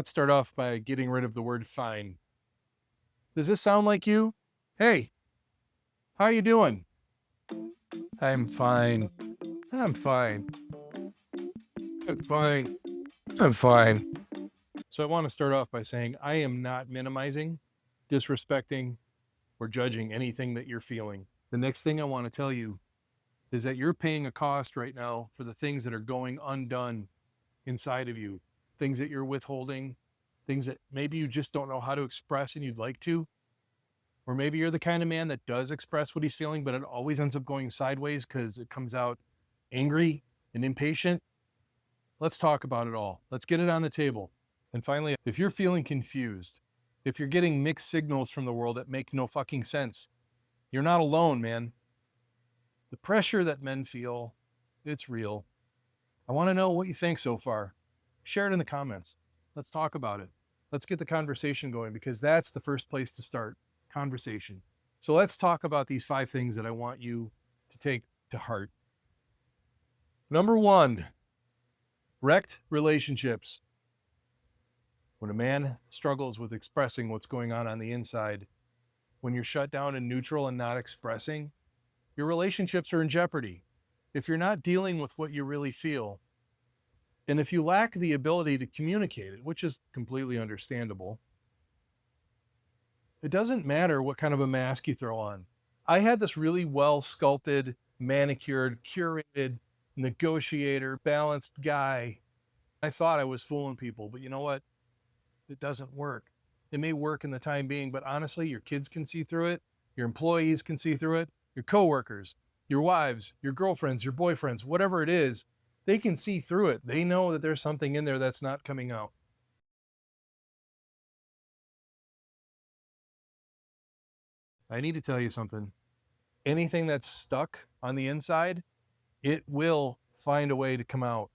Let's start off by getting rid of the word fine. Does this sound like you? Hey, how are you doing? I'm fine. I'm fine. I'm fine. I'm fine. So I want to start off by saying I am not minimizing, disrespecting, or judging anything that you're feeling. The next thing I want to tell you is that you're paying a cost right now for the things that are going undone inside of you, things that you're withholding, things that maybe you just don't know how to express and you'd like to. Or maybe you're the kind of man that does express what he's feeling, but it always ends up going sideways because it comes out angry and impatient. Let's talk about it all. Let's get it on the table. And finally, if you're feeling confused, if you're getting mixed signals from the world that make no fucking sense, you're not alone, man. The pressure that men feel, it's real. I want to know what you think so far. Share it in the comments. Let's talk about it. Let's get the conversation going because that's the first place to start. Conversation. So let's talk about these 5 things that I want you to take to heart. Number 1, wrecked relationships. When a man struggles with expressing what's going on the inside, when you're shut down and neutral and not expressing, your relationships are in jeopardy. If you're not dealing with what you really feel, and if you lack the ability to communicate it, which is completely understandable, it doesn't matter what kind of a mask you throw on. I had this really well sculpted, manicured, curated, negotiator, balanced guy. I thought I was fooling people, but you know what? It doesn't work. It may work in the time being, but honestly, your kids can see through it. Your employees can see through it. Your coworkers, your wives, your girlfriends, your boyfriends, whatever it is, they can see through it. They know that there's something in there that's not coming out. I need to tell you something. Anything that's stuck on the inside, it will find a way to come out.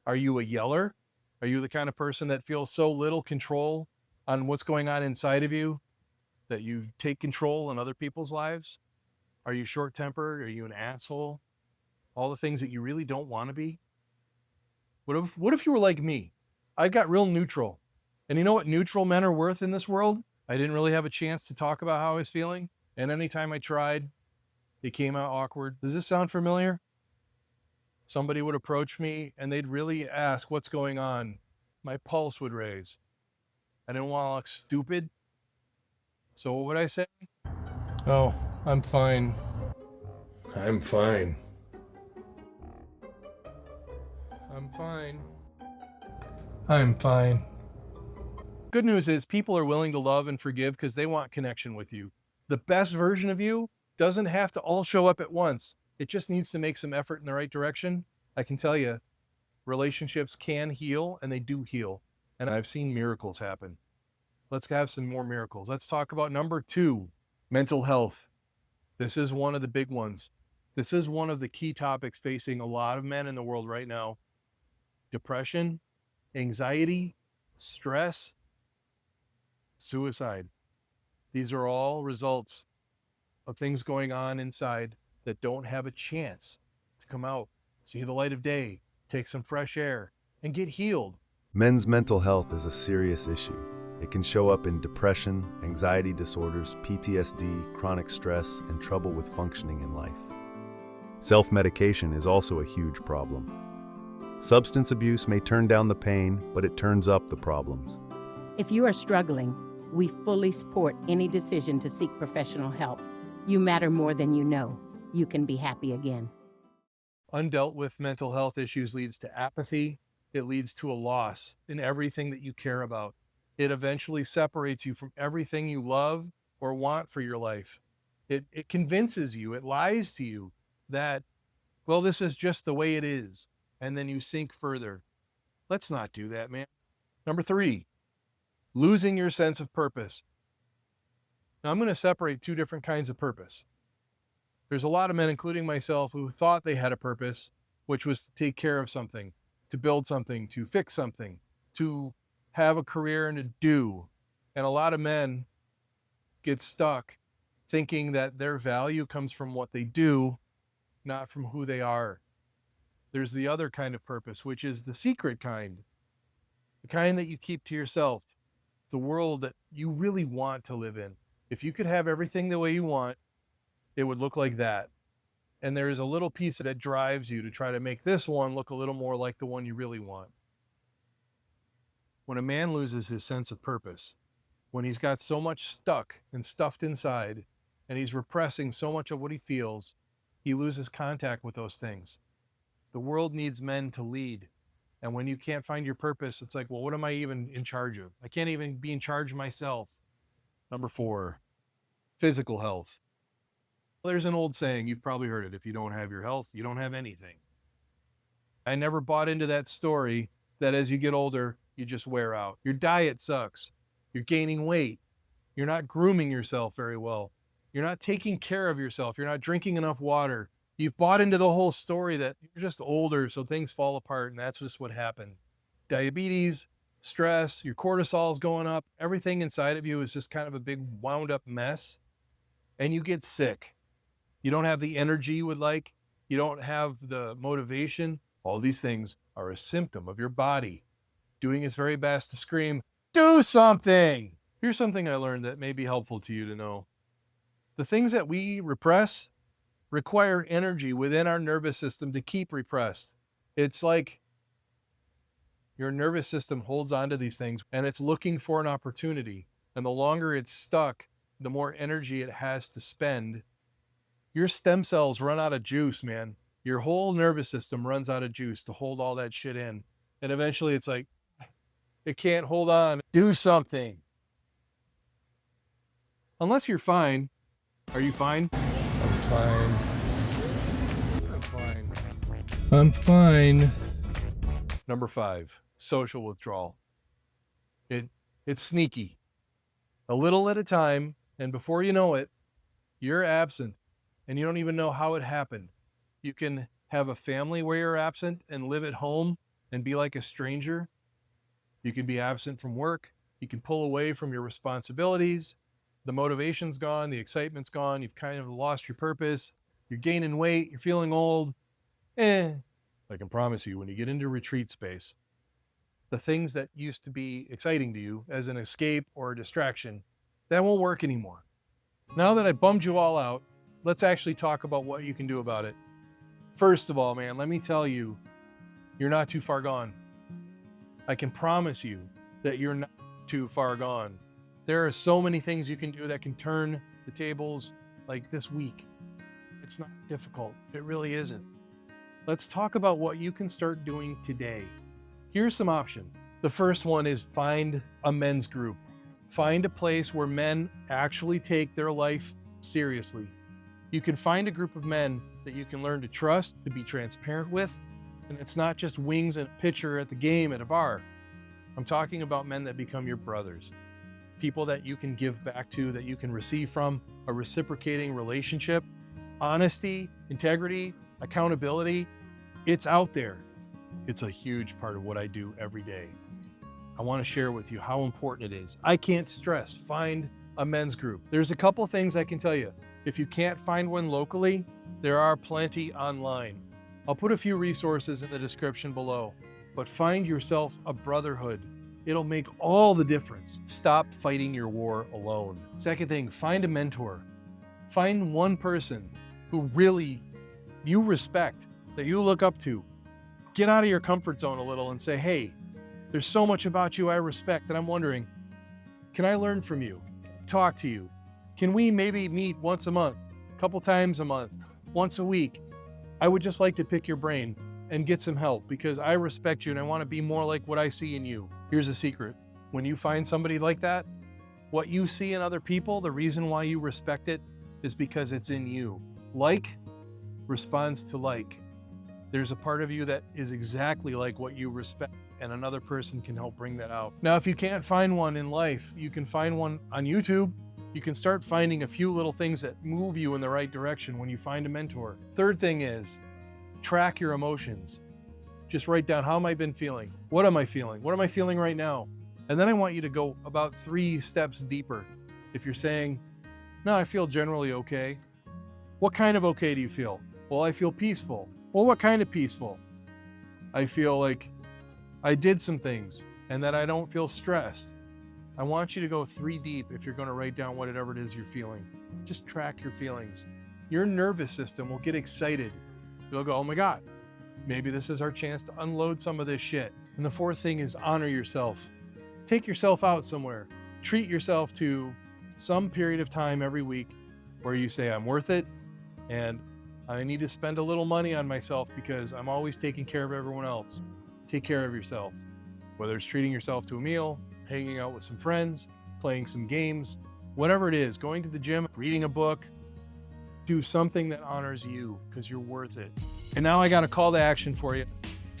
Are you a yeller? Are you the kind of person that feels so little control on what's going on inside of you that you take control in other people's lives? Are you short tempered? Are you an asshole? All the things that you really don't want to be? What if you were like me? I got real neutral. And you know what neutral men are worth in this world? I didn't really have a chance to talk about how I was feeling. And anytime I tried, it came out awkward. Does this sound familiar? Somebody would approach me and they'd really ask what's going on. My pulse would raise. I didn't want to look stupid. So what would I say? Oh, I'm fine. I'm fine. I'm fine. I'm fine. Good news is people are willing to love and forgive because they want connection with you. The best version of you doesn't have to all show up at once. It just needs to make some effort in the right direction. I can tell you, relationships can heal and they do heal. And I've seen miracles happen. Let's have some more miracles. Let's talk about number 2, mental health. This is one of the big ones. This is one of the key topics facing a lot of men in the world right now. Depression, anxiety, stress, suicide. These are all results of things going on inside that don't have a chance to come out, see the light of day, take some fresh air, and get healed. Men's mental health is a serious issue. It can show up in depression, anxiety disorders, PTSD, chronic stress, and trouble with functioning in life. Self-medication is also a huge problem. Substance abuse may turn down the pain, but it turns up the problems. If you are struggling, we fully support any decision to seek professional help. You matter more than you know. You can be happy again. Undealt with mental health issues leads to apathy. It leads to a loss in everything that you care about. It eventually separates you from everything you love or want for your life. It convinces you, it lies to you that, well, this is just the way it is. And then you sink further. Let's not do that, man. Number 3, losing your sense of purpose. Now, I'm going to separate 2 different kinds of purpose. There's a lot of men, including myself, who thought they had a purpose, which was to take care of something, to build something, to fix something, to have a career and to do. And a lot of men get stuck thinking that their value comes from what they do, not from who they are. There's the other kind of purpose, which is the secret kind. the kind that you keep to yourself, the world that you really want to live in. If you could have everything the way you want, it would look like that. And there is a little piece that drives you to try to make this one look a little more like the one you really want. When a man loses his sense of purpose, when he's got so much stuck and stuffed inside, and he's repressing so much of what he feels, he loses contact with those things. The world needs men to lead. And when you can't find your purpose, it's like, well, what am I even in charge of? I can't even be in charge of myself. Number 4, physical health. There's an old saying, you've probably heard it, if you don't have your health, you don't have anything. I never bought into that story that as you get older, you just wear out. Your diet sucks. You're gaining weight. You're not grooming yourself very well. You're not taking care of yourself. You're not drinking enough water. You've bought into the whole story that you're just older, so things fall apart, and that's just what happened. Diabetes, stress, your cortisol's going up. Everything inside of you is just kind of a big wound up mess, and you get sick. You don't have the energy you would like. You don't have the motivation. All these things are a symptom of your body doing its very best to scream, do something. Here's something I learned that may be helpful to you to know. The things that we repress require energy within our nervous system to keep repressed. It's like your nervous system holds on to these things and it's looking for an opportunity. And the longer it's stuck, the more energy it has to spend. Your stem cells run out of juice, man. Your whole nervous system runs out of juice to hold all that shit in. And eventually it's like, it can't hold on. Do something. Unless you're fine. Are you fine? I'm fine. I'm fine. I'm fine. Number 5, social withdrawal. It's sneaky. A little at a time, and before you know it, you're absent, and you don't even know how it happened. You can have a family where you're absent and live at home and be like a stranger. You can be absent from work. You can pull away from your responsibilities. The motivation's gone. The excitement's gone. You've kind of lost your purpose. You're gaining weight. You're feeling old. I can promise you, when you get into retreat space, the things that used to be exciting to you as an escape or a distraction, that won't work anymore. Now that I bummed you all out, let's actually talk about what you can do about it. First of all, man, let me tell you, you're not too far gone. I can promise you that you're not too far gone. There are so many things you can do that can turn the tables like this week. It's not difficult. It really isn't. Let's talk about what you can start doing today. Here's some options. The first one is find a men's group. Find a place where men actually take their life seriously. You can find a group of men that you can learn to trust, to be transparent with, and it's not just wings and a pitcher at the game at a bar. I'm talking about men that become your brothers. People that you can give back to, that you can receive from, a reciprocating relationship. Honesty, integrity, accountability, it's out there. It's a huge part of what I do every day. I want to share with you how important it is. I can't stress, find a men's group. There's a couple things I can tell you. If you can't find one locally, there are plenty online. I'll put a few resources in the description below, but find yourself a brotherhood. It'll make all the difference. Stop fighting your war alone. Second thing, find a mentor. Find one person who really you respect, that you look up to. Get out of your comfort zone a little and say, hey, there's so much about you I respect that I'm wondering, can I learn from you? Talk to you? Can we maybe meet once a month, a couple times a month, once a week? I would just like to pick your brain and get some help because I respect you and I want to be more like what I see in you. Here's a secret. When you find somebody like that, what you see in other people, the reason why you respect it is because it's in you. Like responds to like. There's a part of you that is exactly like what you respect, and another person can help bring that out. Now, if you can't find one in life, you can find one on YouTube. You can start finding a few little things that move you in the right direction when you find a mentor. Third thing is track your emotions. Just write down, how am I been feeling? What am I feeling? What am I feeling right now? And then I want you to go about 3 steps deeper. If you're saying, no, I feel generally okay. What kind of okay do you feel? Well, I feel peaceful. Well, what kind of peaceful? I feel like I did some things. and that I don't feel stressed. I want you to go 3 deep if you're going to write down whatever it is you're feeling. Just track your feelings. Your nervous system will get excited. You'll go, oh my God, maybe this is our chance to unload some of this shit. And the 4th thing is honor yourself. Take yourself out somewhere. Treat yourself to some period of time every week where you say, I'm worth it, and I need to spend a little money on myself because I'm always taking care of everyone else. Take care of yourself. Whether it's treating yourself to a meal, hanging out with some friends, playing some games, whatever it is, going to the gym, reading a book, do something that honors you because you're worth it. And now I got a call to action for you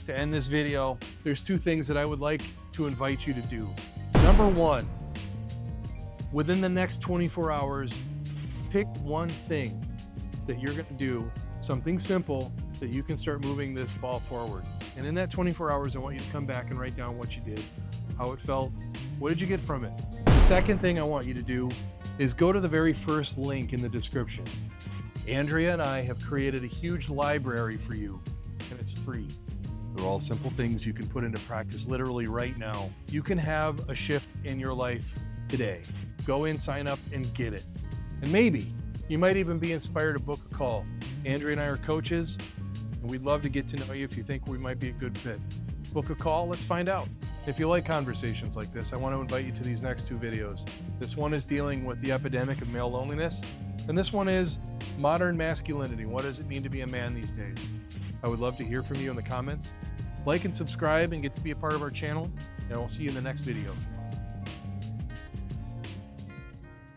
to end this video. There's 2 things that I would like to invite you to do. Number 1, within the next 24 hours, pick one thing that you're going to do, something simple that you can start moving this ball forward. And in that 24 hours, I want you to come back and write down what you did, how it felt, what did you get from it. The second thing I want you to do is go to the very first link in the description. Andrea and I have created a huge library for you, and it's free. They're all simple things you can put into practice literally right now. You can have a shift in your life today. Go in, sign up, and get it. And maybe you might even be inspired to book a call. Andrea and I are coaches, and we'd love to get to know you if you think we might be a good fit. Book a call, let's find out. If you like conversations like this, I want to invite you to these next 2 videos. This one is dealing with the epidemic of male loneliness, and this one is modern masculinity. What does it mean to be a man these days? I would love to hear from you in the comments. Like and subscribe and get to be a part of our channel, and I'll see you in the next video.